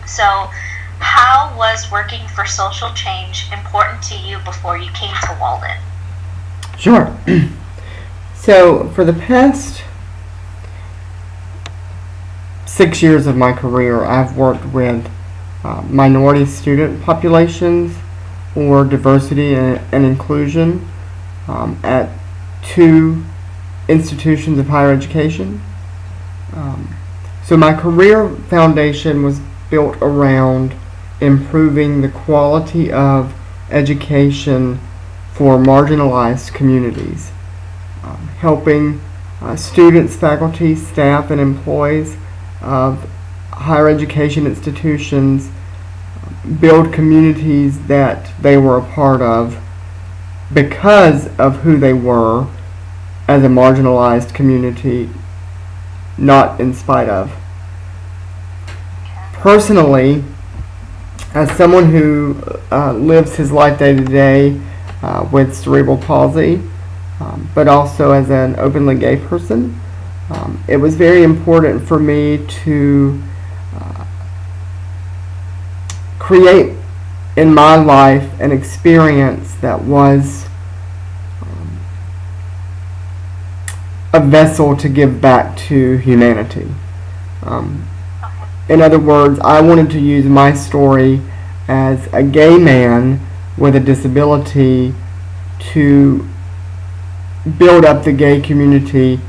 So, how was working for social change important to you before you came to Walden? Sure. So, for the past 6 years of my career, I've worked with minority student populations or diversity and inclusion at two institutions of higher education. So my career foundation was built around improving the quality of education for marginalized communities, helping students, faculty, staff, and employees of higher education institutions build communities that they were a part of because of who they were as a marginalized community, not in spite of. Personally, as someone who lives his life day to day with cerebral palsy, but also as an openly gay person, it was very important for me to create in my life an experience that was a vessel to give back to humanity. In other words, I wanted to use my story as a gay man with a disability to build up the gay community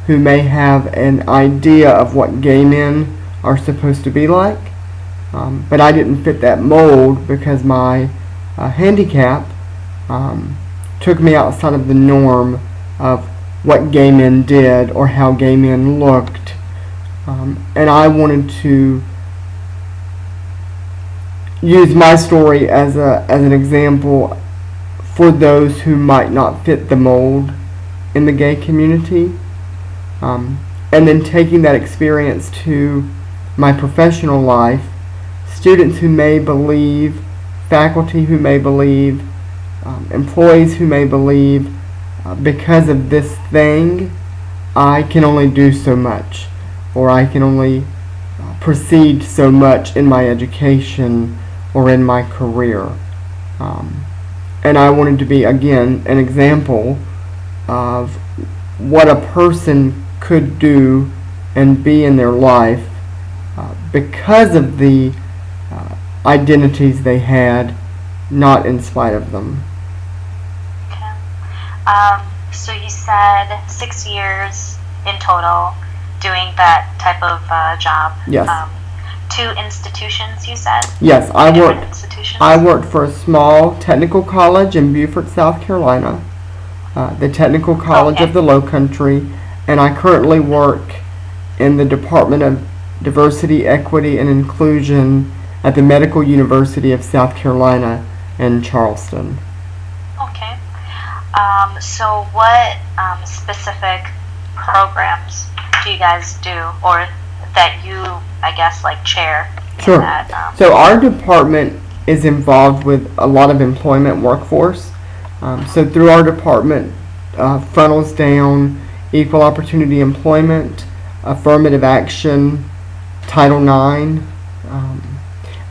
who may have an idea of what gay men are supposed to be like. But I didn't fit that mold because my handicap took me outside of the norm of what gay men did or how gay men looked. And I wanted to use my story as an example for those who might not fit the mold in the gay community. And then taking that experience to my professional life, students who may believe, faculty who may believe, employees who may believe, because of this thing, I can only do so much, or I can only proceed so much in my education or in my career. And I wanted to be, again, an example of what a person could do and be in their life because of the identities they had, not in spite of them. Okay. So you said 6 years in total doing that type of job. Yes. 2 institutions, you said? Yes, I Institutions? worked for a small technical college in Beaufort, South Carolina, the Technical College of the Lowcountry, and I currently work in the Department of Diversity, Equity, and Inclusion at the Medical University of South Carolina in Charleston. Okay. So what specific programs do you guys do, or that you, I guess, like chair? Sure. That, So our department is involved with a lot of employment workforce. So through our department funnels down equal opportunity employment, affirmative action, Title IX,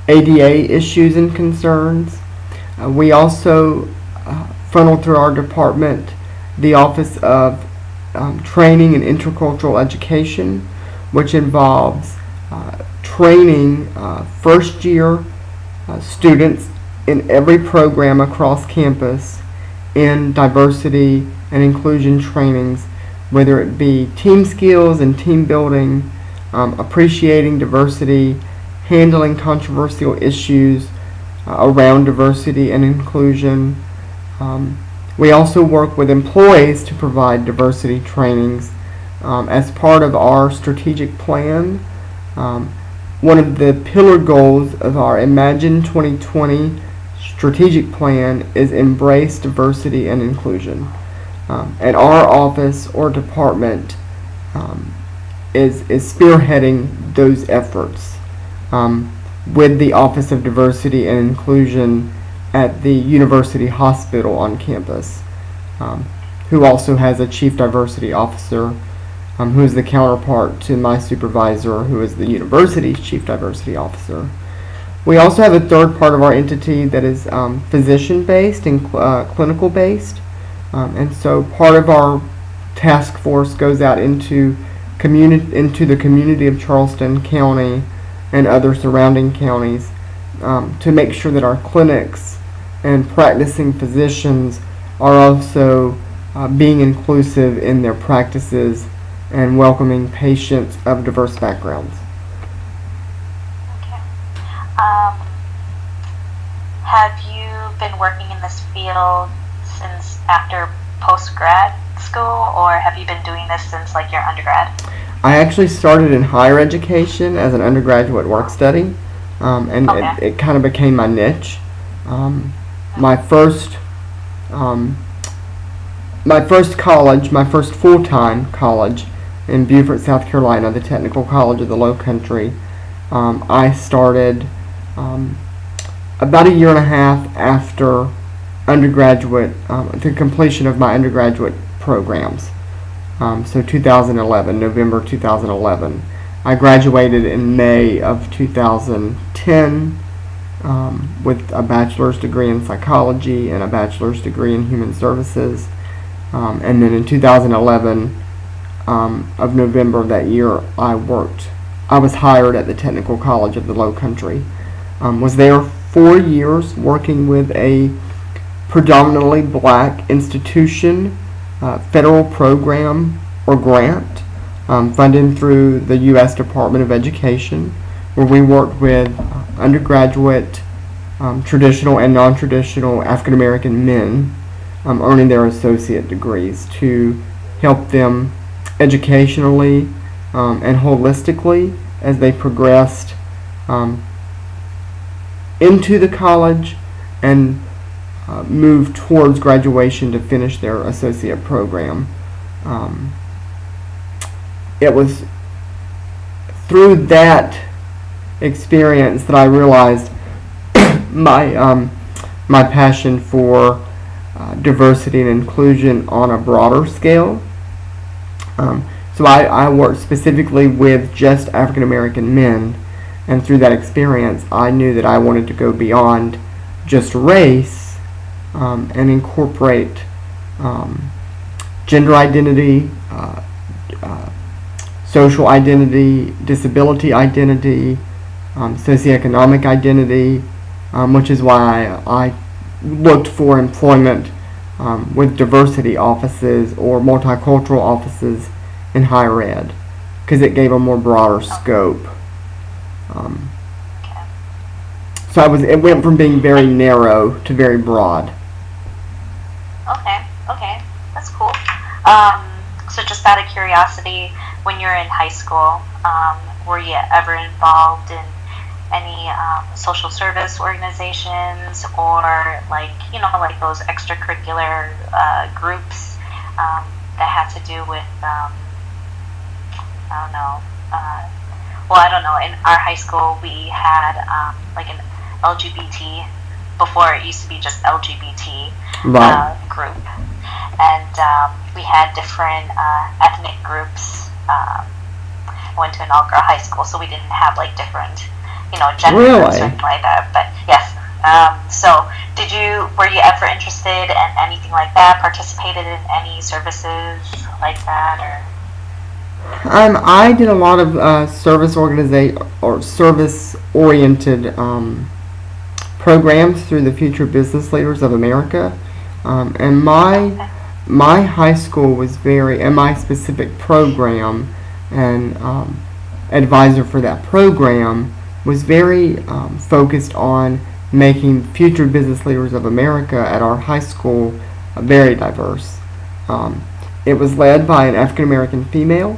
ADA issues and concerns. We also funnel through our department the Office of Training and Intercultural Education, which involves training first year students in every program across campus in diversity and inclusion trainings, whether it be team skills and team building, appreciating diversity, handling controversial issues around diversity and inclusion. We also work with employees to provide diversity trainings as part of our strategic plan. One of the pillar goals of our Imagine 2020 strategic plan is embrace diversity and inclusion. And our office or department is spearheading those efforts with the Office of Diversity and Inclusion at the University Hospital on campus, who also has a Chief Diversity Officer, who is the counterpart to my supervisor, who is the university's Chief Diversity Officer. We also have a third part of our entity that is physician-based and clinical-based. And so part of our task force goes out into the community of Charleston County and other surrounding counties to make sure that our clinics and practicing physicians are also being inclusive in their practices and welcoming patients of diverse backgrounds. Okay. Have you been working in this field since after post-grad school, or have you been doing this since like your undergrad? I actually started in higher education as an undergraduate work study, and Okay. it kind of became my niche. My first college, my first full-time college in Beaufort, South Carolina, the Technical College of the Low Country, I started about a year and a half after undergraduate, the completion of my undergraduate programs. So 2011, November 2011. I graduated in May of 2010 with a bachelor's degree in psychology and a bachelor's degree in human services. And then in 2011 of November of that year, I was hired at the Technical College of the Low Country. Was there 4 years working with a predominantly black institution, federal program or grant funded through the U.S. Department of Education, where we worked with undergraduate, traditional and non-traditional African American men earning their associate degrees to help them educationally and holistically as they progressed into the college and moved towards graduation to finish their associate program. It was through that experience that I realized my passion for diversity and inclusion on a broader scale. So I worked specifically with just African American men, and through that experience I knew that I wanted to go beyond just race and incorporate gender identity, social identity, disability identity, socioeconomic identity, which is why I looked for employment with diversity offices or multicultural offices in higher ed, because it gave a more broader scope. So it went from being very narrow to very broad. Okay, that's cool. So just out of curiosity, when you were in high school, were you ever involved in any social service organizations or like those extracurricular groups that had to do with I don't know. In our high school, we had like an LGBT, before it used to be just LGBT Right. group, and we had different ethnic groups. I went to an all-girl high school, so we didn't have like different, gender groups or Really? anything like that. But yes. So, were you ever interested in anything like that? Participated in any services like that, or? I did a lot of service-oriented programs through the Future Business Leaders of America, and my high school was and my specific program and advisor for that program was very focused on making Future Business Leaders of America at our high school very diverse. It was led by an African American female.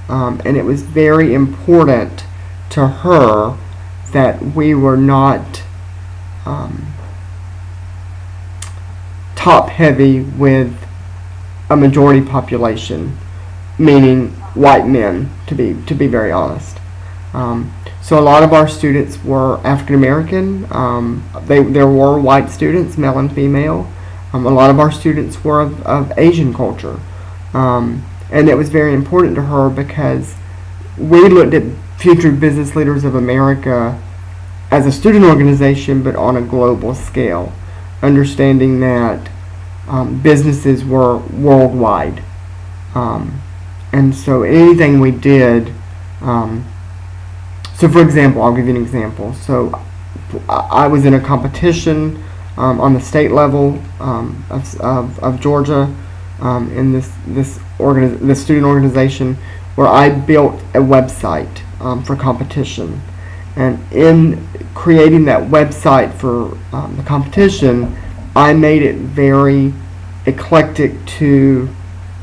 And it was very important to her that we were not top heavy with a majority population, meaning white men, to be very honest. So a lot of our students were African American. There were white students, male and female. A lot of our students were of Asian culture. And it was very important to her because we looked at Future Business Leaders of America as a student organization, but on a global scale, understanding that businesses were worldwide. And so anything we did, so for example, I'll give you an example. So I was in a competition on the state level of Georgia in this student organization, where I built a website for competition. And in creating that website for the competition, I made it very eclectic to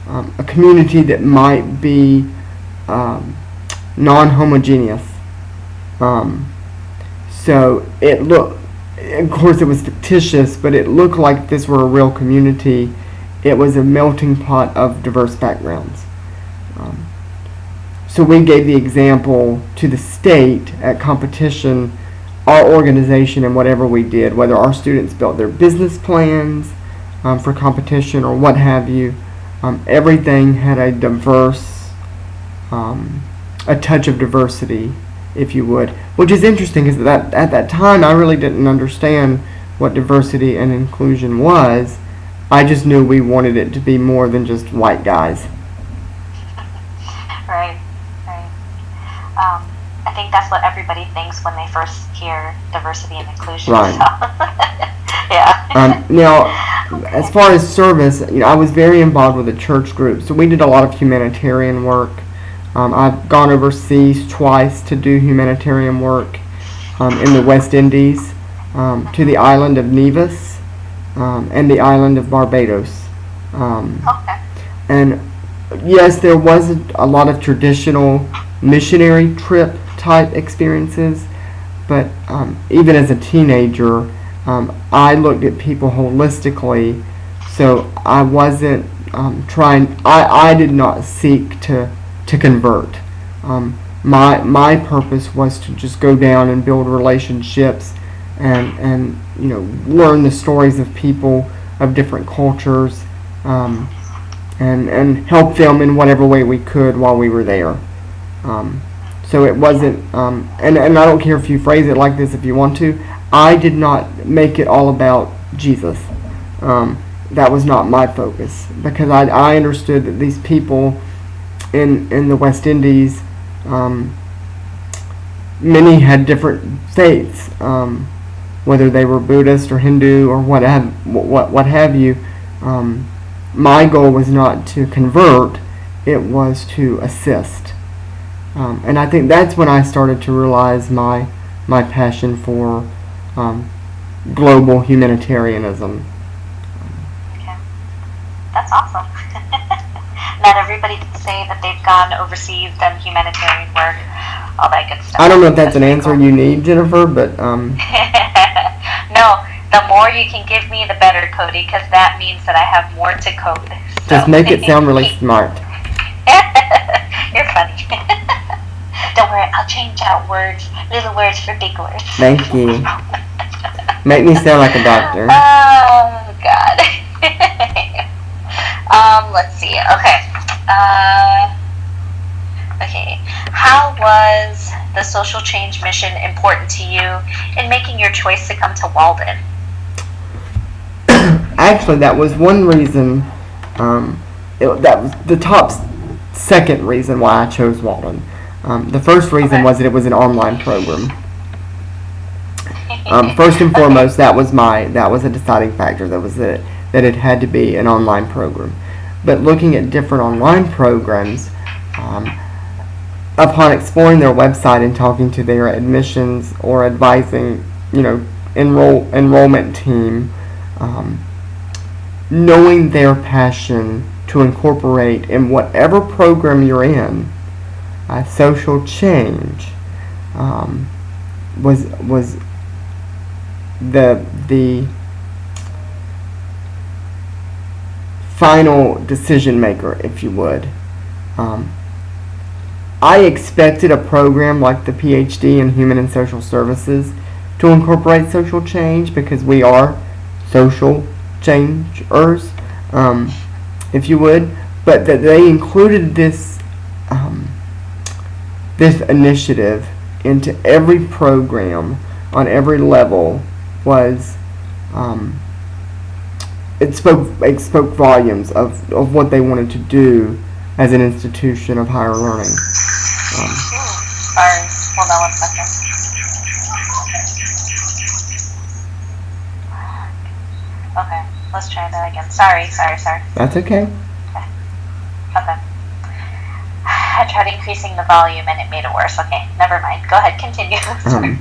a community that might be non-homogeneous. So it looked, of course it was fictitious, but it looked like this were a real community. It was a melting pot of diverse backgrounds. So we gave the example to the state at competition, our organization and whatever we did, whether our students built their business plans for competition or what have you, everything had a diverse, a touch of diversity, if you would, which is interesting because at that time I really didn't understand what diversity and inclusion was. I just knew we wanted it to be more than just white guys. Right. I think that's what everybody thinks when they first hear diversity and inclusion. Right. So. Yeah. Now, as far as service, I was very involved with a church group, so we did a lot of humanitarian work. I've gone overseas twice to do humanitarian work in the West Indies, to the island of Nevis and the island of Barbados. Okay. And yes, there was a lot of traditional missionary trip type experiences, but even as a teenager, I looked at people holistically, so I wasn't I did not seek to convert. My purpose was to just go down and build relationships and learn the stories of people of different cultures, and help them in whatever way we could while we were there. So it wasn't, and I don't care if you phrase it like this if you want to, I did not make it all about Jesus. That was not my focus, because I understood that these people in the West Indies, many had different faiths, whether they were Buddhist or Hindu or what have you. My goal was not to convert, it was to assist. And I think that's when I started to realize my passion for global humanitarianism. Okay. That's awesome. Not everybody can say that they've gone overseas, done humanitarian work, all that good stuff. I don't know if that's an answer you need, Jennifer, but No, the more you can give me, the better, Cody, because that means that I have more to code. So. Just make it sound really smart. You're funny. Don't worry, I'll change out words, little words for big words. Thank you. Make me sound like a doctor. Oh, God. Let's see. Okay. Okay. How was the social change mission important to you in making your choice to come to Walden? Actually, that was one reason. That was the second reason why I chose Walden. The first reason was that it was an online program. First and foremost, that was a deciding factor. That it had to be an online program. But looking at different online programs, upon exploring their website and talking to their admissions or advising, enrollment team, knowing their passion to incorporate in whatever program you're in, social change was the final decision maker, if you would. I expected a program like the PhD in Human and Social Services to incorporate social change, because we are social changers, if you would, but that they included this this initiative into every program on every level was, it spoke volumes of what they wanted to do as an institution of higher learning. Sorry, hold on one second. Okay, let's try that again. Sorry. That's okay. Okay. I tried increasing the volume and it made it worse. Okay, never mind. Go ahead, continue. Sorry.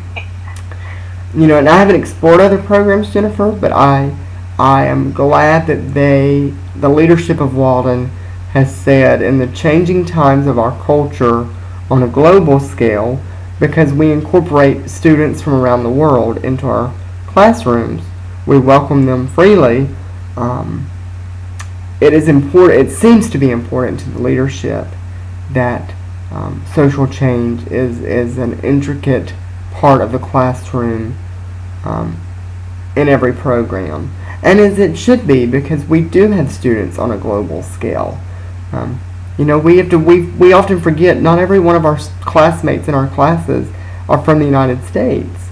And I haven't explored other programs, Jennifer, but I am glad that the leadership of Walden has said in the changing times of our culture on a global scale, because we incorporate students from around the world into our classrooms, we welcome them freely. It is important. It seems to be important to the leadership that social change is an intricate part of the classroom in every program, and as it should be, because we do have students on a global scale. We often forget not every one of our classmates in our classes are from the United States,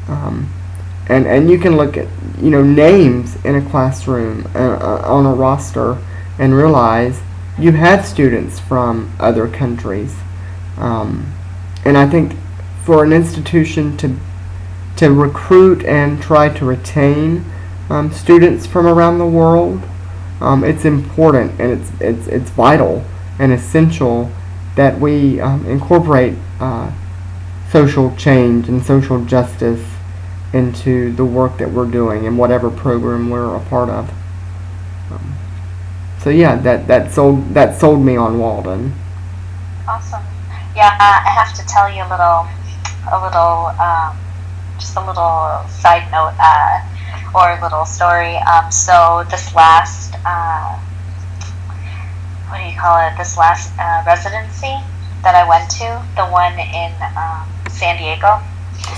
and you can look at names in a classroom on a roster and realize you have students from other countries, and I think for an institution to recruit and try to retain students from around the world, it's important and it's vital and essential that we incorporate social change and social justice into the work that we're doing in whatever program we're a part of. So yeah, that sold me on Walden. Awesome. Yeah, I have to tell you just a little side note or a little story. So this last this last residency that I went to, the one in San Diego.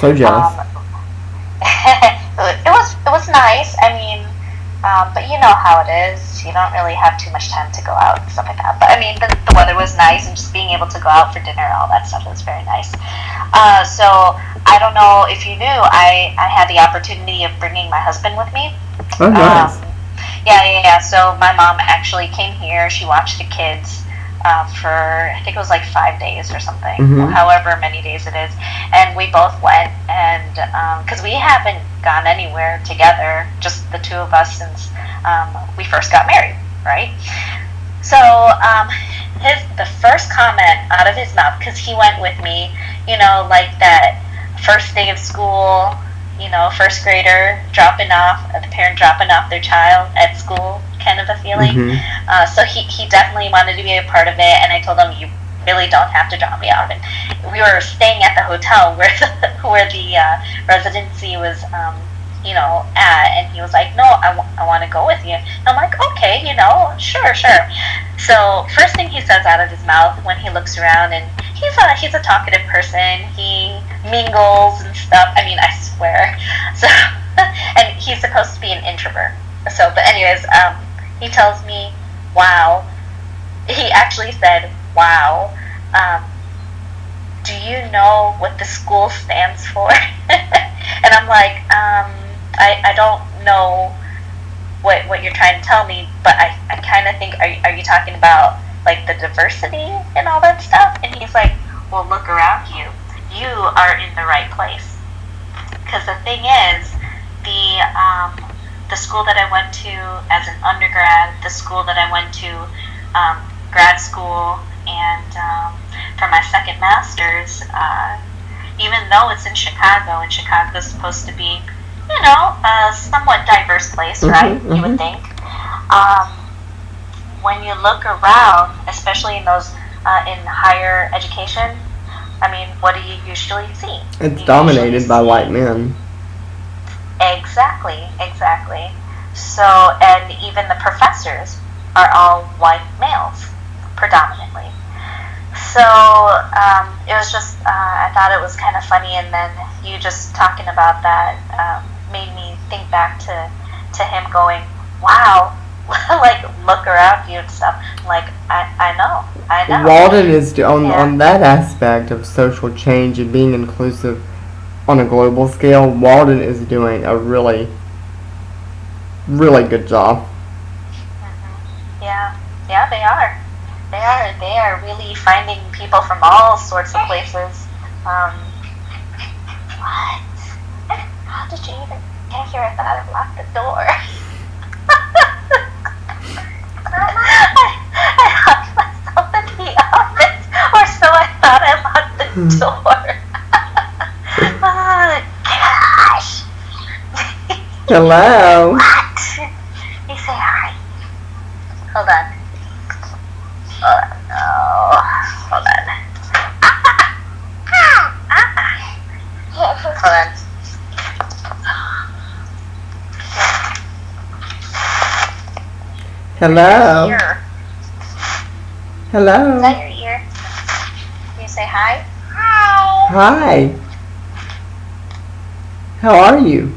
So jealous. It was nice. I mean, but you know how it is. You don't really have too much time to go out and stuff like that. But I mean, the weather was nice, and just being able to go out for dinner and all that stuff was very nice. So I don't know if you knew, I had the opportunity of bringing my husband with me. Oh, nice. Yeah. So my mom actually came here. She watched the kids for, I think it was like 5 days or something, however many days it is. And we both went, and because we haven't gone anywhere together, just the two of us, since we first got married, right? So the first comment out of his mouth, because he went with me, like that first day of school, first grader the parent dropping off their child at school kind of a feeling. So he definitely wanted to be a part of it, and I told him, you really don't have to drop me off. And we were staying at the hotel where the residency was at, and he was like, no, I want to go with you. And I'm like, okay, sure. So first thing he says out of his mouth when he looks around, and he's a talkative person, he mingles and stuff, I mean, I swear. So, and he's supposed to be an introvert. So, but anyways, he tells me, wow. He actually said, wow. Do you know what the school stands for? And I'm like, I don't know what you're trying to tell me, but I kind of think, are you talking about like the diversity and all that stuff? And he's like, well, look around you. You are in the right place. Because the thing is, the school that I went to as an undergrad, the school that I went to grad school, and for my second master's, even though it's in Chicago, and Chicago's supposed to be, a somewhat diverse place, right? You would think. When you look around, especially in those in higher education, I mean, what do you usually see? It's dominated by white men. Exactly. So, and even the professors are all white males, predominantly. So, it was just, I thought it was kind of funny, and then you just talking about that made me think back to him going, wow, like, look around you and stuff. Like, I know. Walden is, on that aspect of social change and being inclusive, on a global scale, Walden is doing a really, really good job. Yeah, yeah, they are. They are really finding people from all sorts of places. What? How did you even get here? I thought I locked the door. I locked myself in the office, or so I thought. I locked the door. Oh, gosh. Hello. What? You say hi. Hold on. Oh, hold on. Hold on. Hello. Ear. Hello. Is that your ear? Can you say hi? Hi. Hi. How are you?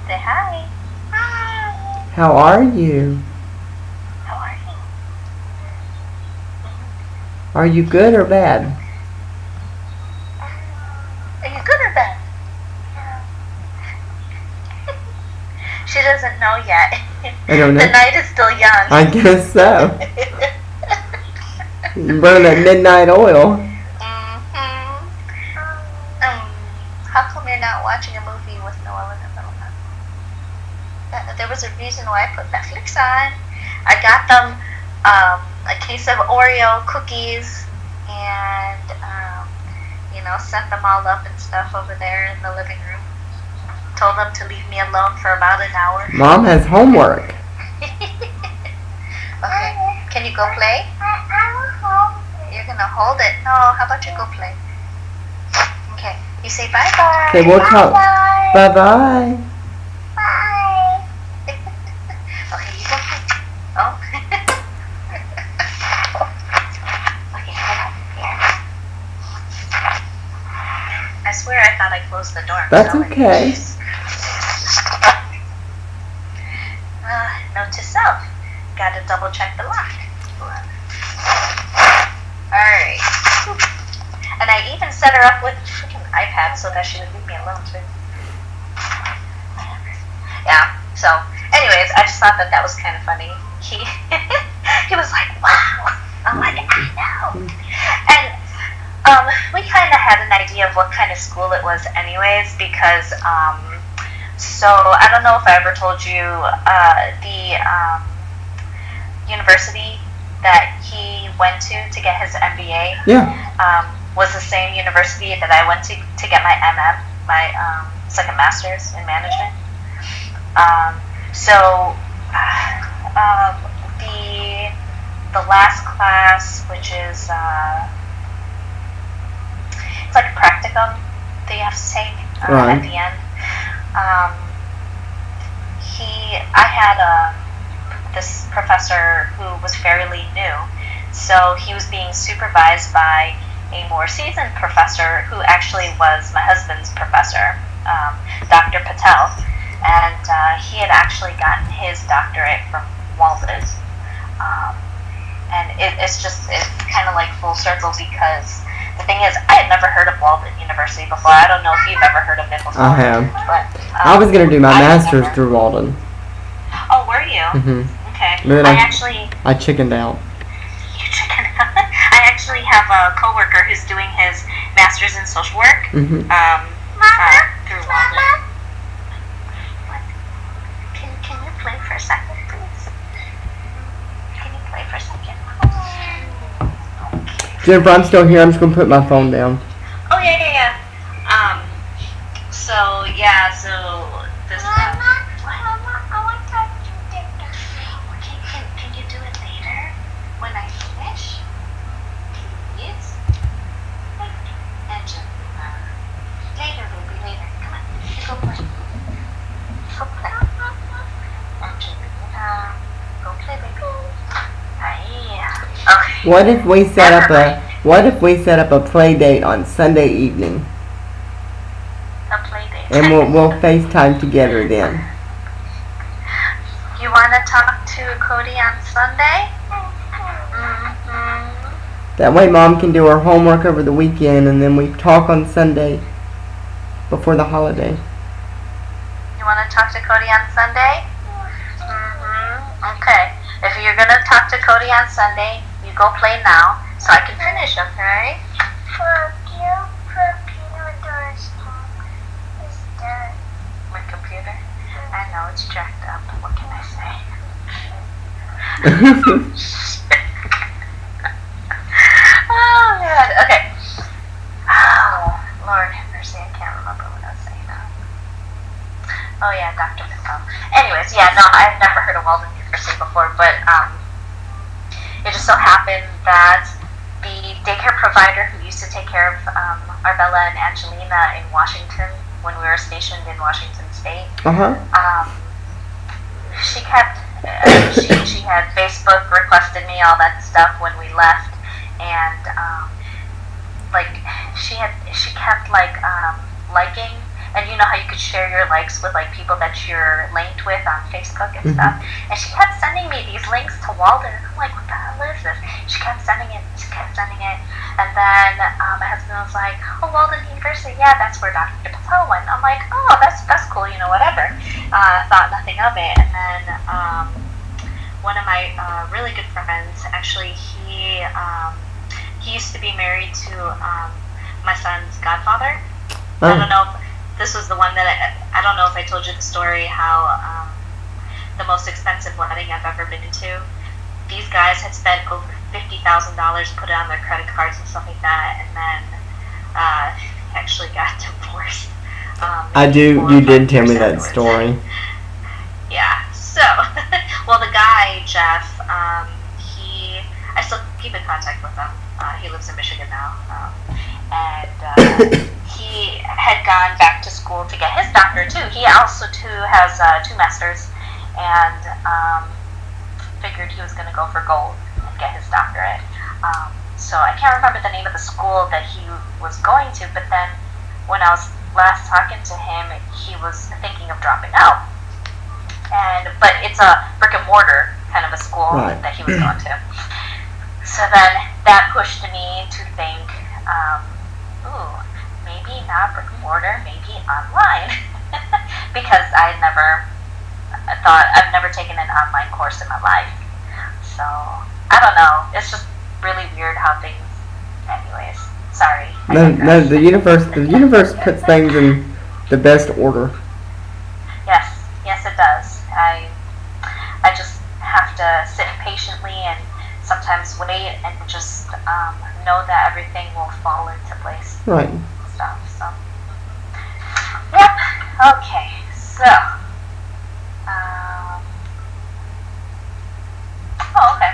Say hi. Hi. How are you? How are you? Are you good or bad? Are you good or bad? She doesn't know yet. I don't know. The night is still young. I guess so. You burn that midnight oil. How come you're not watching a movie with Noah in the middle? There was a reason why I put Netflix on. I got them a case of Oreo cookies and set them all up and stuff over there in the living room. Told them to leave me alone for about an hour. Mom has homework. Okay, can you go play? You're gonna hold it. No, how about you go play? Okay, you say bye-bye. Okay, we'll talk. Bye-bye. Bye-bye. Bye. Okay, you go play. Oh. Okay, hold on. Here. I swear I thought I closed the door. That's okay. Note to self. Gotta double check the lock. Alright. And I even set her up with a freaking iPad so that she would leave me alone too. Yeah, so anyways, I just thought that was kind of funny. He was like, wow. I'm like, I know. And we kind of had an idea of what kind of school it was anyways, because so I don't know if I ever told you the university that he went to get his MBA was the same university that I went to get my MM, my second master's in management. So the last class, which is it's like a practicum that you have to take at the end. I had this professor who was fairly new, so he was being supervised by a more seasoned professor who actually was my husband's professor, Dr. Patel, and he had actually gotten his doctorate from Walden. And it's kind of like full circle, because the thing is, I had never heard of Walden University before. I don't know if you've ever heard of it before. I have. But, I was going to do my master's through Walden. Oh, were you? Mm-hmm. Okay. Then I chickened out. You chickened out? I actually have a coworker who's doing his master's in social work through Walden. What? Can you play for a second, please? Can you play for a second? Jennifer, I'm still here. I'm just going to put my phone down. Oh, yeah. So this... Can you do it later? When I finish? Please? Angela. Later, baby, later. Come on. Go play. Go play. Angelina. Go play, baby. Okay. What if we set up a play date on Sunday evening? A play date. And we'll FaceTime together then. You want to talk to Cody on Sunday? Mm-hmm. That way Mom can do her homework over the weekend, and then we talk on Sunday before the holiday. You want to talk to Cody on Sunday? Okay. If you're going to talk to Cody on Sunday, you go play now so I can finish, okay? My computer? I know, it's jacked up. What can I say? Oh, God. Okay. Oh, Lord have mercy. I can't remember what I was saying now. Oh, yeah, Dr. Patel. Anyways, yeah, no, I've never heard of Walden University before, but it just so happened that the daycare provider who used to take care of Arbella and Angelina in Washington when we were stationed in Washington State, she kept she had Facebook requested me, all that stuff when we left, and like she kept like liking, and you know how you could share your likes with like people that you're linked with on Facebook and stuff, and she kept sending me these links to Walden. I'm like, what the hell is this? She kept sending it, and then my husband was like, oh, Walden University, yeah, that's where Dr. Patel went. I'm like, oh, that's cool, you know, whatever. Thought nothing of it, and then one of my really good friends, actually, he used to be married to my son's godfather. I don't know if this was the one that I don't know if I told you the story how the most expensive wedding I've ever been to. These guys had spent over $50,000, put it on their credit cards and stuff like that, and then actually got divorced. You did tell me that story. Yeah. So, well, the guy Jeff, I still keep in contact with him. He lives in Michigan now, and he had gone back to school to get his doctorate too. He also too has 2 masters, and figured he was going to go for gold and get his doctorate. So I can't remember the name of the school that he was going to, but then when I was last talking to him, he was thinking of dropping out. But it's a brick and mortar kind of a school that he was going to. So then that pushed me to think, maybe not brick and mortar, maybe online, because I've never taken an online course in my life. So I don't know. It's just really weird how things. Anyways, sorry. No, the universe puts things in the best order. Yes, it does. I just have to sit patiently and sometimes wait and just know that everything will fall into place. Right. Stuff. So. Yep. Okay. So. Okay.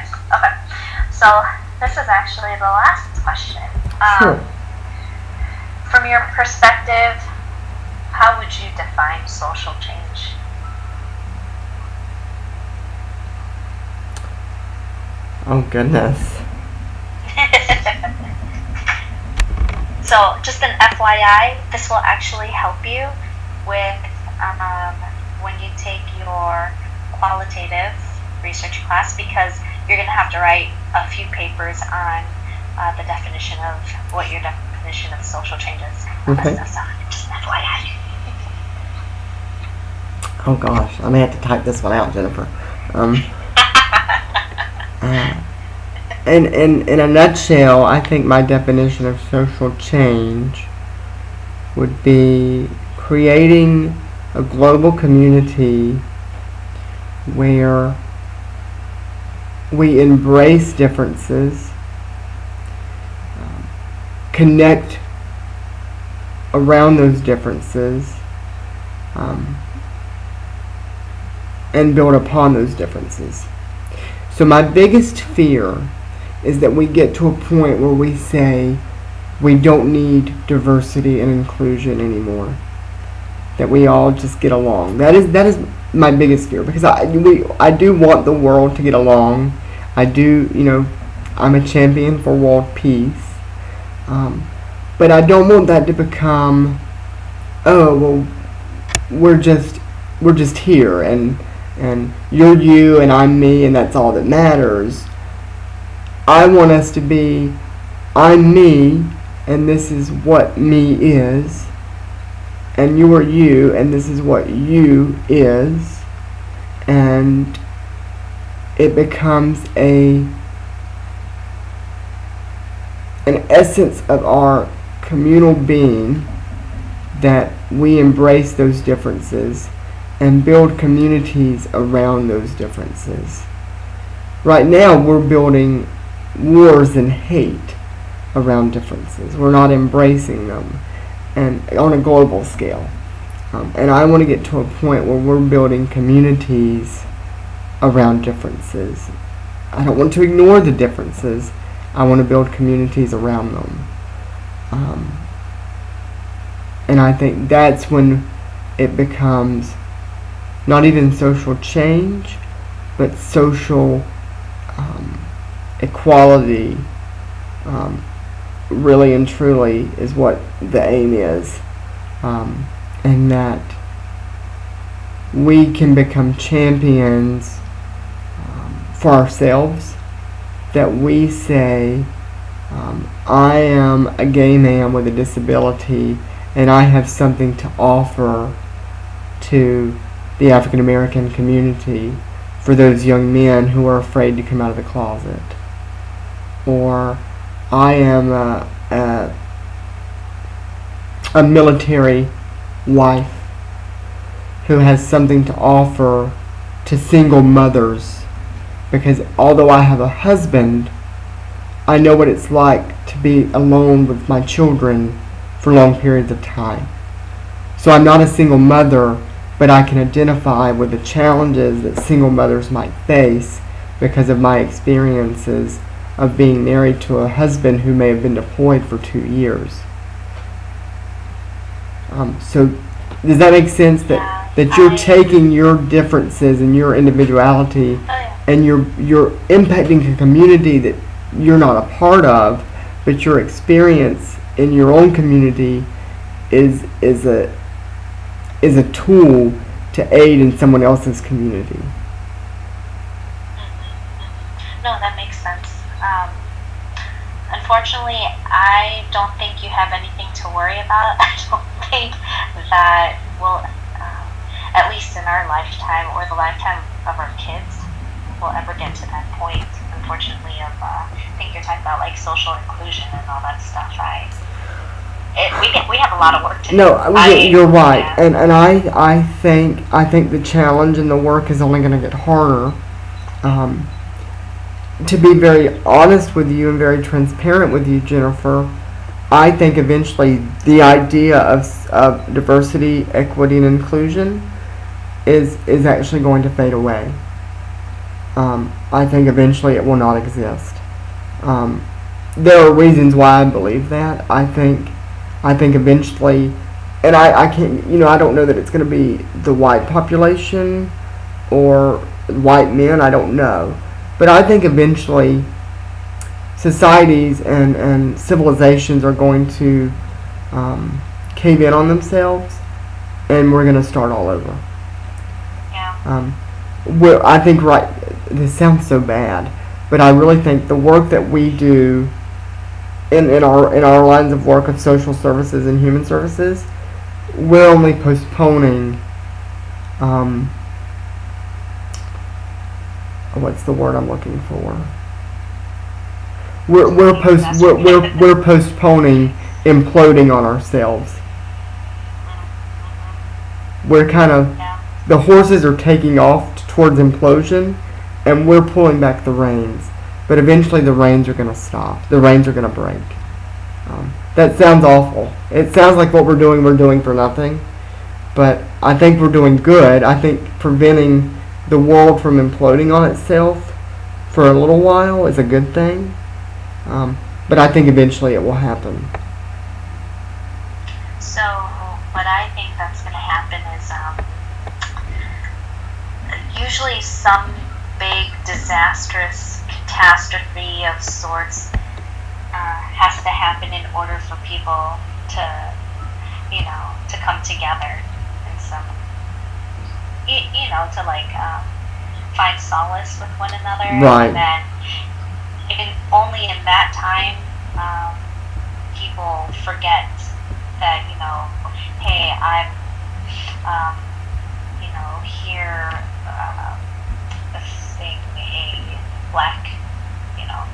So this is actually the last question. Sure. From your perspective, how would you define social change? Oh, goodness. So, just an FYI, this will actually help you with when you take your qualitative research class, because you're going to have to write a few papers on the definition of what your definition of social change is. Okay. So, just an FYI. Oh gosh, I may have to type this one out, Jennifer. In a nutshell, I think my definition of social change would be creating a global community where we embrace differences, connect around those differences, and build upon those differences. So my biggest fear is that we get to a point where we say we don't need diversity and inclusion anymore. That we all just get along. That is my biggest fear, because I do want the world to get along. I do, I'm a champion for world peace. But I don't want that to become, we're just here and you're you and I'm me and that's all that matters. I want us to be I'm me, and this is what me is, and you are you, and this is what you is, and it becomes an essence of our communal being that we embrace those differences and build communities around those differences. Right now, we're building wars and hate around differences. We're not embracing them, and on a global scale. And I want to get to a point where we're building communities around differences. I don't want to ignore the differences. I want to build communities around them. And I think that's when it becomes not even social change, but social equality, really and truly is what the aim is. And that we can become champions for ourselves, that we say, I am a gay man with a disability and I have something to offer to the African American community for those young men who are afraid to come out of the closet. Or I am a military wife who has something to offer to single mothers, because although I have a husband, I know what it's like to be alone with my children for long periods of time. So I'm not a single mother, but I can identify with the challenges that single mothers might face because of my experiences of being married to a husband who may have been deployed for 2 years. So does that make sense, that you're taking your differences and your individuality and you're impacting a community that you're not a part of, but your experience in your own community is a tool to aid in someone else's community? No, that makes sense. Unfortunately, I don't think you have anything to worry about. I don't think that will, at least in our lifetime or the lifetime of our kids, will ever get to that point, unfortunately, of, I think you're talking about like social inclusion and all that stuff, right? We have a lot of work to do. No, you're right, and I think the challenge and the work is only going to get harder. To be very honest with you and very transparent with you, Jennifer, I think eventually the idea of diversity, equity, and inclusion is actually going to fade away. I think eventually it will not exist. There are reasons why I believe that. I think eventually, and I can't, I don't know that it's going to be the white population or white men, I don't know. But I think eventually societies and civilizations are going to cave in on themselves, and we're going to start all over. Yeah. I think, right, this sounds so bad, but I really think the work that we do in our lines of work of social services and human services, we're only postponing what's the word I'm looking for? We're postponing imploding on ourselves. We're kind of, the horses are taking off towards implosion, and we're pulling back the reins. But eventually the reins are going to stop. The reins are going to break. That sounds awful. It sounds like what we're doing for nothing. But I think we're doing good. I think preventing the world from imploding on itself for a little while is a good thing. But I think eventually it will happen. So what I think that's going to happen is usually some big disastrous catastrophe of sorts has to happen in order for people to come together in some, to like find solace with one another. Right. And then only in that time people forget that, hey, I'm, here, seeing a black,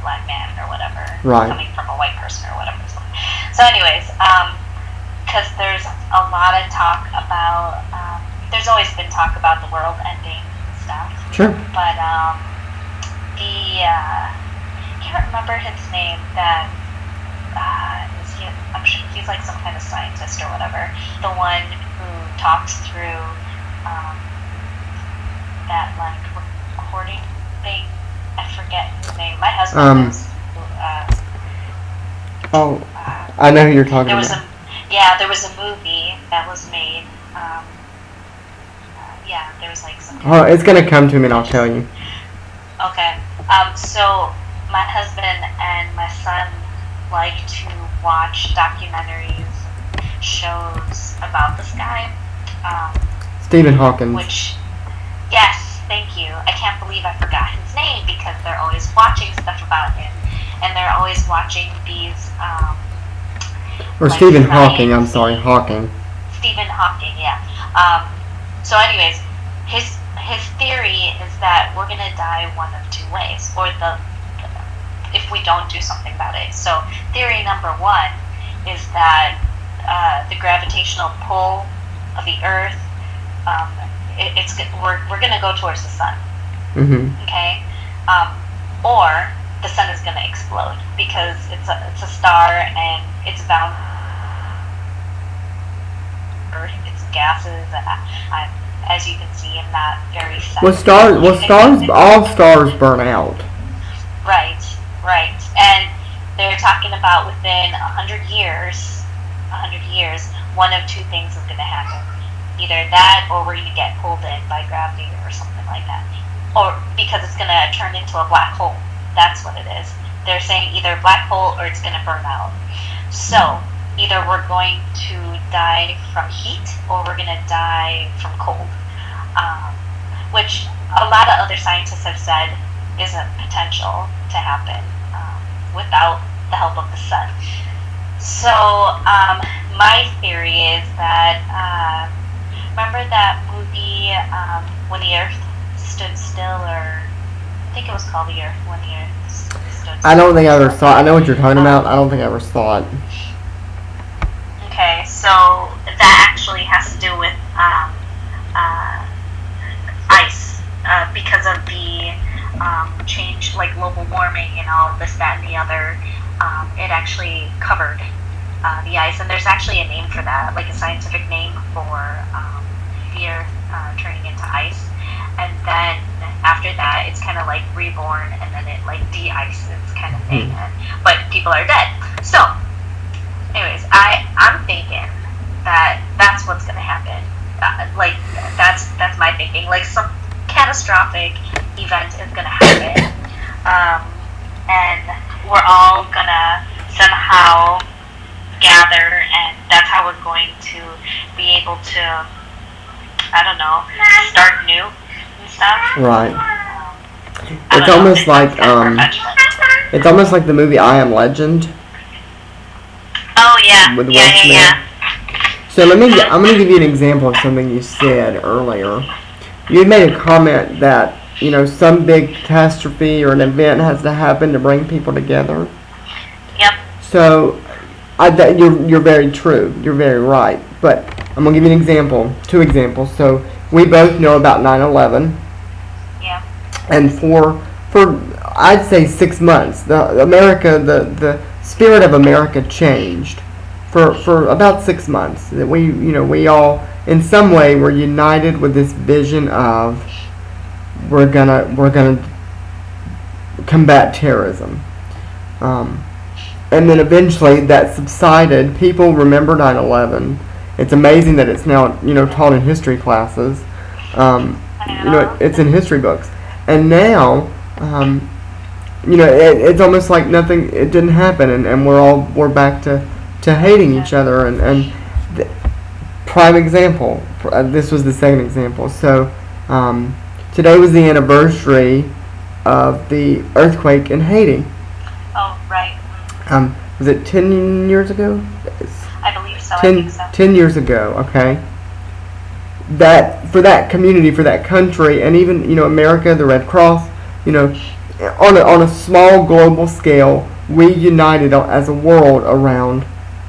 black man or whatever, Right. coming from a white person or whatever. So anyways, because there's a lot of talk about, there's always been talk about the world ending and stuff. Sure. But I can't remember his name. That I'm sure he's like some kind of scientist or whatever. The one who talks through that like recording thing. I forget his name. My husband knows. Oh, I know who you're talking there was about. There was a movie that was made. There was like some. Oh, it's gonna come to me and I'll tell you. Okay. So my husband and my son like to watch documentaries, shows about the sky. Stephen Hawking. Which, yes, thank you. I can't believe I forgot his name because they're always watching stuff about him, and they're always watching these. Or like Stephen science. Hawking. I'm sorry, Hawking. Stephen Hawking, yeah. So, anyways, his theory is that we're gonna die one of two ways, or if we don't do something about it. So, theory number one is that the gravitational pull of the Earth, we're gonna go towards the sun. Mm-hmm. Okay, or the sun is gonna explode because it's a star and it's bound. It's gases. As you can see, I'm not very. All stars burn out. Right. And they're talking about within 100 years, one of two things is going to happen. Either that, or we're going to get pulled in by gravity or something like that. Or because it's going to turn into a black hole. That's what it is. They're saying either black hole or it's going to burn out. So, either we're going to die from heat or we're going to die from cold. Which a lot of other scientists have said is a potential to happen without the help of the sun. So my theory is that remember that movie When the Earth Stood Still, or I think it was called The Earth When the Earth Stood Still. I don't think I ever saw it. I know what you're talking about. I don't think I ever saw it. Okay, so that actually has to do with ice because of the change, like global warming and all this, that, and the other. It actually covered the ice, and there's actually a name for that, like a scientific name for the Earth turning into ice. And then after that, it's kind of like reborn, and then it like de-ices kind of thing. But people are dead. So, anyways, I'm thinking that that's what's going to happen. Like that's my thinking. Like some catastrophic event is going to happen, and we're all gonna somehow gather, and that's how we're going to be able to, I don't know, start new and stuff. Right. It's almost like it's almost like the movie I Am Legend. Oh yeah. With Will Smith. Yeah. So I'm going to give you an example of something you said earlier. You made a comment that, some big catastrophe or an event has to happen to bring people together. Yep. So you're very true. You're very right. But I'm going to give you an example, 2 examples. So we both know about 9/11. Yeah. And for I'd say 6 months, the spirit of America changed. For about 6 months, that we all in some way were united with this vision of we're gonna combat terrorism, and then eventually that subsided. People remember 9/11. It's amazing that it's now taught in history classes. It's in history books, and now it's almost like nothing. It didn't happen, and we're back to hating each other, and prime example. This was the second example. So today was the anniversary of the earthquake in Haiti. Oh right. Was it 10 years ago? I believe so. 10, I think so. 10 years ago, okay. That for that community, for that country, and even America, the Red Cross, on a small global scale, we united as a world around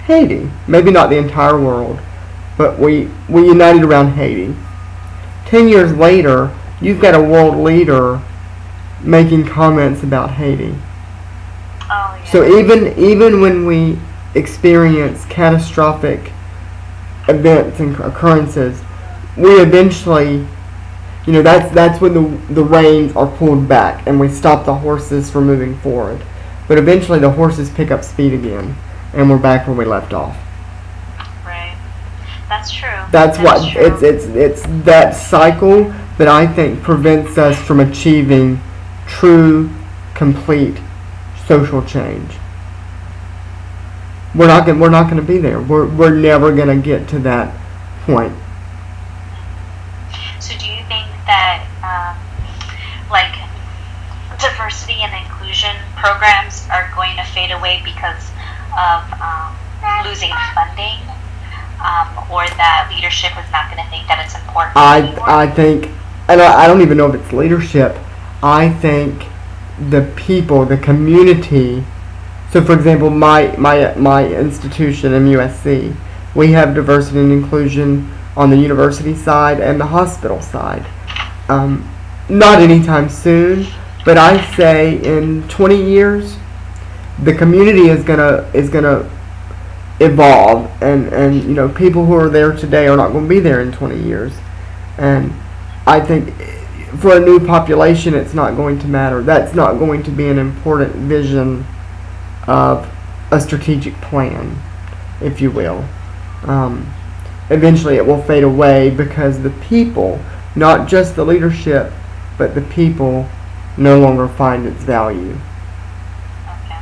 Haiti. Maybe not the entire world, but we united around Haiti. 10 years later, you've got a world leader making comments about Haiti. Oh, yeah. So even when we experience catastrophic events and occurrences, we eventually, that's when the reins are pulled back and we stop the horses from moving forward. But eventually the horses pick up speed again, and we're back where we left off. Right. That's true. That's what true. it's that cycle that I think prevents us from achieving true, complete social change. We're not going to be there. We're never going to get to that point. So do you think that like diversity and inclusion programs are going to fade away because of losing funding, or that leadership is not going to think that it's important anymore? I think, and I don't even know if it's leadership. I think the people, the community. So, for example, my institution, MUSC, we have diversity and inclusion on the university side and the hospital side. Not anytime soon, but I say in 20 years, the community is gonna evolve, and people who are there today are not going to be there in 20 years, and I think for a new population, it's not going to matter. That's not going to be an important vision of a strategic plan, if you will. Eventually it will fade away because the people, not just the leadership, but the people no longer find its value. Okay.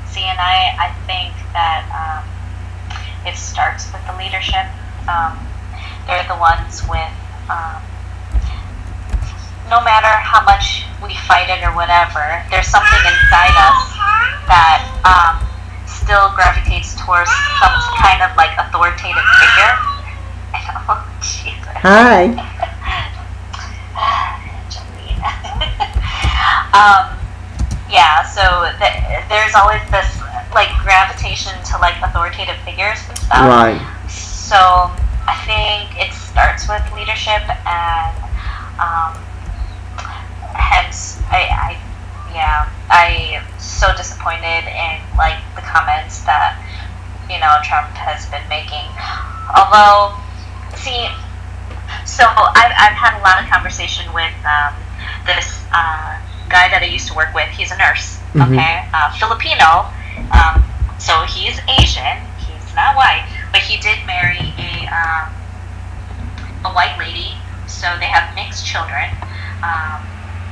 See, and I think that it starts with the leadership. They're the ones with, no matter how much we fight it or whatever, there's something inside us that still gravitates towards some kind of like authoritative figure. Oh, Jesus. Hi. Yeah, so there's always this like gravitation to like authoritative figures and stuff. Right. So I think it starts with leadership, and hence I am so disappointed in like the comments that Trump has been making. Although, see, so I've had a lot of conversation with this guy that I used to work with. He's a nurse, okay, Filipino. So he's Asian. He's not white, but he did marry a white lady. So they have mixed children.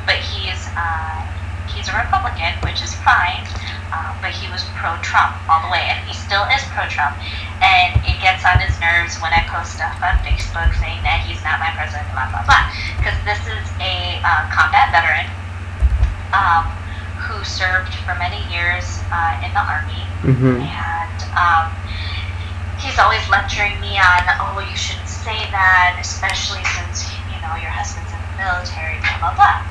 But he's a Republican, which is fine. But he was pro-Trump all the way, and he still is pro-Trump. And it gets on his nerves when I post stuff on Facebook saying that he's not my president, blah blah blah. Because this is a combat veteran who served for many years in the Army, and he's always lecturing me on, oh, you shouldn't say that, especially since your husband's in the military, blah blah blah.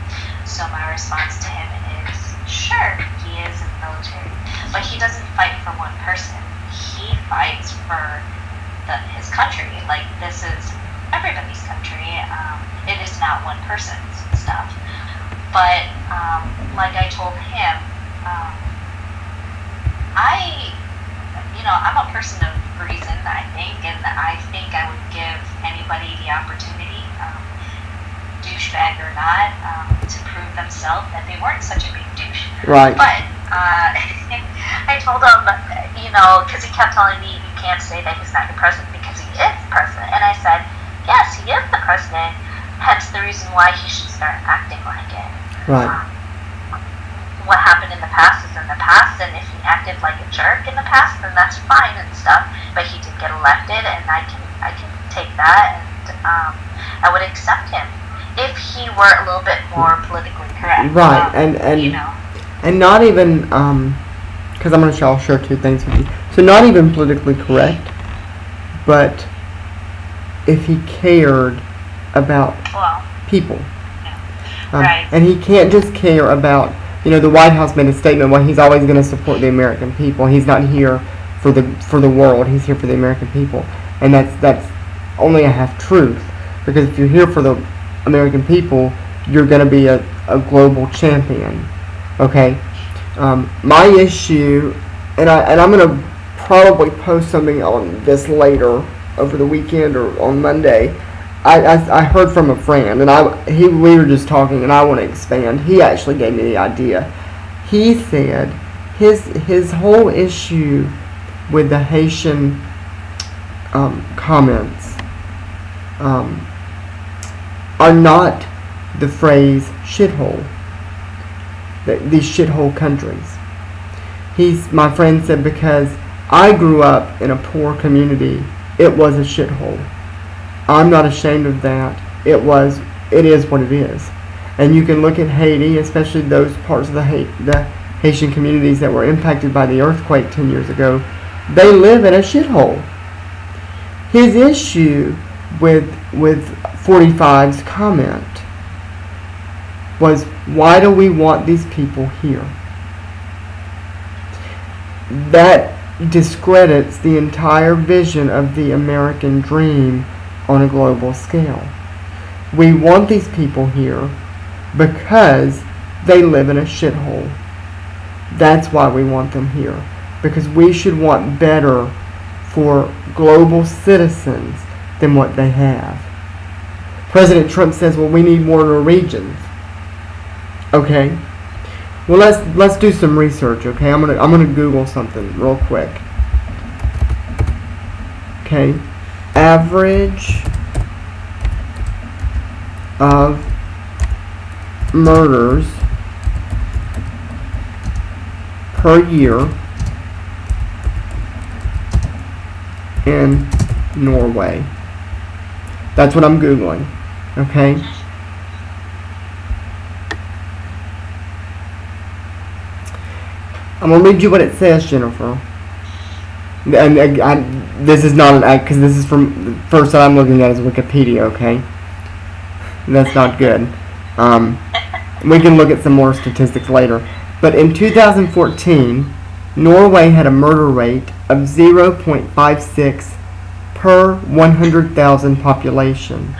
So my response to him is, sure, he is in the military, but he doesn't fight for one person. He fights for his country. Like, this is everybody's country. It is not one person's stuff. But like I told him, I'm a person of reason, I think, and I think I would give anybody the opportunity, douchebag or not, to prove themselves that they weren't such a big douche. Right. But I told him, because he kept telling me, you can't say that he's not the president because he is the president. And I said, yes, he is the president, hence the reason why he should start acting like it. Right. What happened in the past is in the past, and if he acted like a jerk in the past, then that's fine and stuff. But he did get elected, and I can take that, and I would accept him if he were a little bit more politically correct. Right, and not even because I'll share two things with you. So not even politically correct, but if he cared about people. Right. And he can't just care about, the White House made a statement, well, he's always going to support the American people. He's not here for the world. He's here for the American people. And that's only a half truth, because if you're here for the American people, you're going to be a global champion. Okay? My issue, and I'm going to probably post something on this later over the weekend or on Monday. I heard from a friend, and we were just talking, and I want to expand. He actually gave me the idea. He said his whole issue with the Haitian comments are not the phrase shithole. These shithole countries. My friend said, because I grew up in a poor community, it was a shithole. I'm not ashamed of that. It is what it is. And you can look at Haiti, especially those parts of the Haitian communities that were impacted by the earthquake 10 years ago. They live in a shithole. His issue with 45's comment was, why do we want these people here? That discredits the entire vision of the American dream on a global scale. We want these people here because they live in a shithole. That's why we want them here. Because we should want better for global citizens than what they have. President Trump says, well, we need more Norwegians. Okay. Well, let's do some research, okay? I'm gonna Google something real quick. Okay. Average of murders per year in Norway. That's what I'm Googling, okay? I'm going to read you what it says, Jennifer. And this is not an act, because this is from the first that I'm looking at is Wikipedia, okay? That's not good. We can look at some more statistics later. But in 2014, Norway had a murder rate of 0.56 per 100,000 population.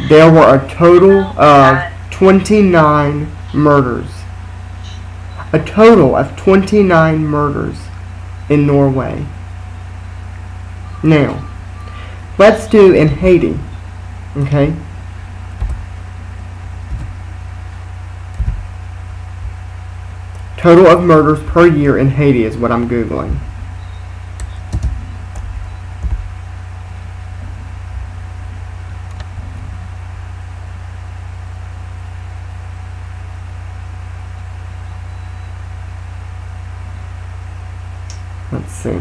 There were a total of 29 murders. A total of 29 murders in Norway. Now, let's do in Haiti, okay? Total of murders per year in Haiti is what I'm Googling. Let's see.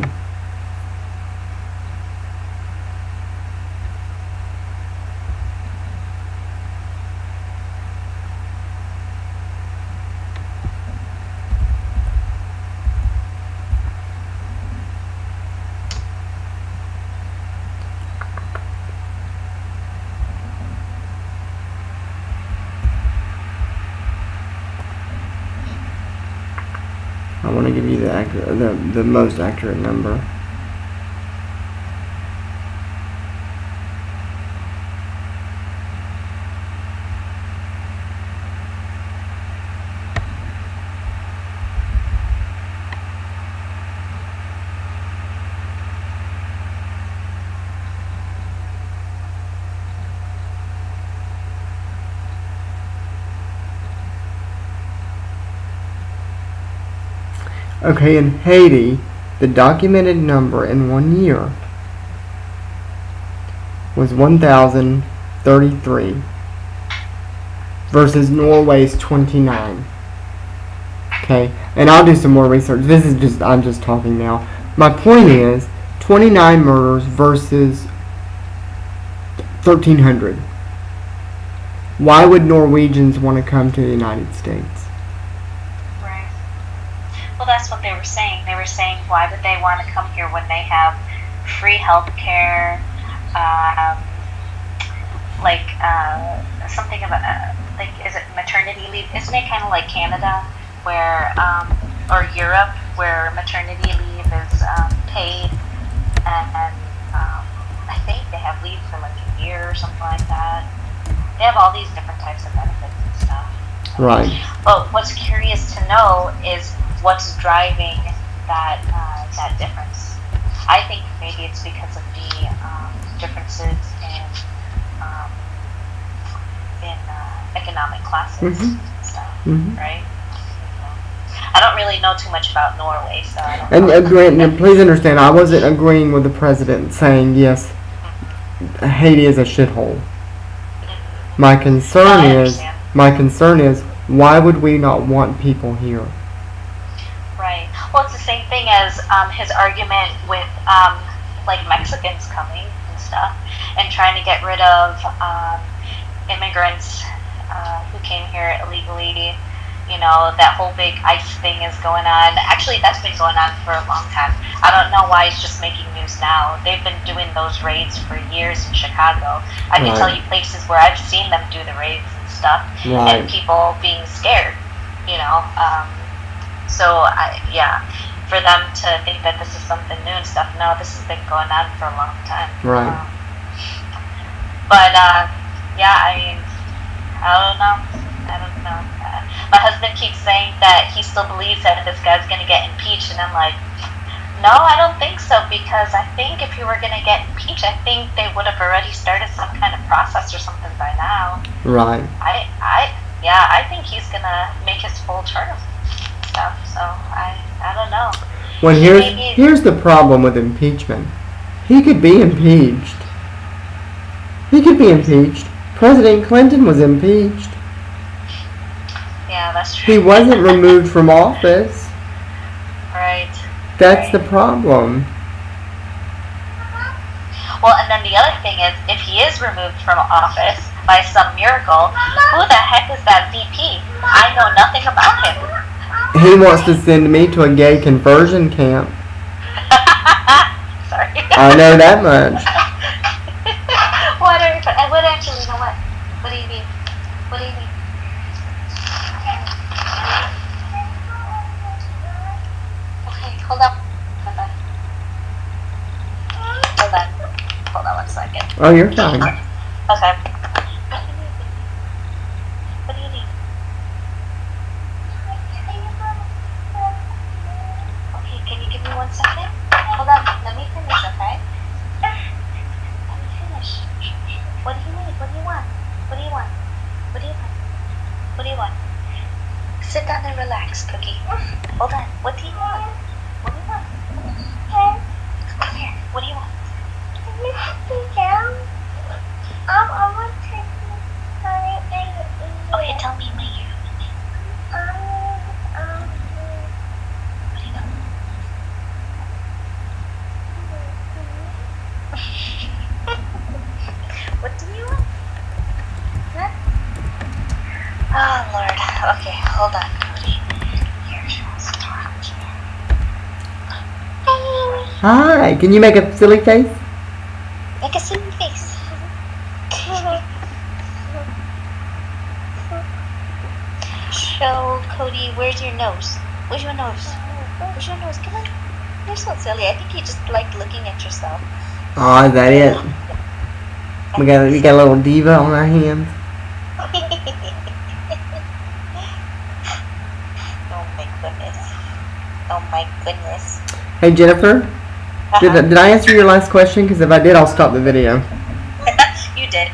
I want to give you the most accurate number. Okay, in Haiti, the documented number in 1 year was 1,033 versus Norway's 29. Okay, and I'll do some more research. I'm just talking now. My point is, 29 murders versus 1,300. Why would Norwegians want to come to the United States? Well, that's what they were saying. They were saying, why would they want to come here when they have free health care, something about, is it maternity leave? Isn't it kind of like Canada, where, or Europe, where maternity leave is paid, and I think they have leave for like a year or something like that. They have all these different types of benefits and stuff. Right. But what's curious to know is what's driving that difference. I think maybe it's because of the differences in economic classes and stuff, right? I don't really know too much about Norway, so I don't know. And please understand, I wasn't agreeing with the president saying yes, Haiti is a shithole. My concern is, why would we not want people here? Right. Well, it's the same thing as his argument with like Mexicans coming and stuff, and trying to get rid of immigrants who came here illegally. You know, that whole big ICE thing is going on. Actually, that's been going on for a long time. I don't know why it's just making news now. They've been doing those raids for years in Chicago. I can tell you places where I've seen them do the raids and stuff, and people being scared, you know. For them to think that this is something new and stuff, no, this has been going on for a long time. Right. I mean, I don't know. My husband keeps saying that he still believes that this guy's going to get impeached, and I'm like, no, I don't think so, because I think if you were going to get impeached, I think they would have already started some kind of process or something by now. Right. I think he's going to make his full term stuff, so I don't know. Well, here's the problem with impeachment. He could be impeached. President Clinton was impeached. Yeah, that's true. He wasn't removed from office. Right. That's the problem. Well, and then the other thing is, if he is removed from office by some miracle, who the heck is that VP? I know nothing about him. He wants to send me to a gay conversion camp. Sorry. I know that much. What actually, you know what? What do you mean? What do you mean? Okay, hold on. Hold on 1 second. Oh, you're fine. Okay. What do you need? Okay, can you give me 1 second? Hold on, let me finish, okay? Let me finish. What do you need? What do you want? What do you want? What do you want? What do you want? Sit down and relax, Cookie. Hold on. What do you want? What do you want? Come here. What do you want? Okay, tell me my ear. What do you want? What do you want? Huh? Oh, Lord. Okay, hold on, Cody. Here, let's talk here. Hi, can you make a silly face? Make a silly face. So, Cody, where's your nose? Where's your nose? Where's your nose? Come on. You're so silly. I think you just like looking at yourself. Oh, is that it? We got a little diva on our hands. Oh my goodness. Oh my goodness. Hey, Jennifer. Did I answer your last question? Because if I did, I'll stop the video. You did.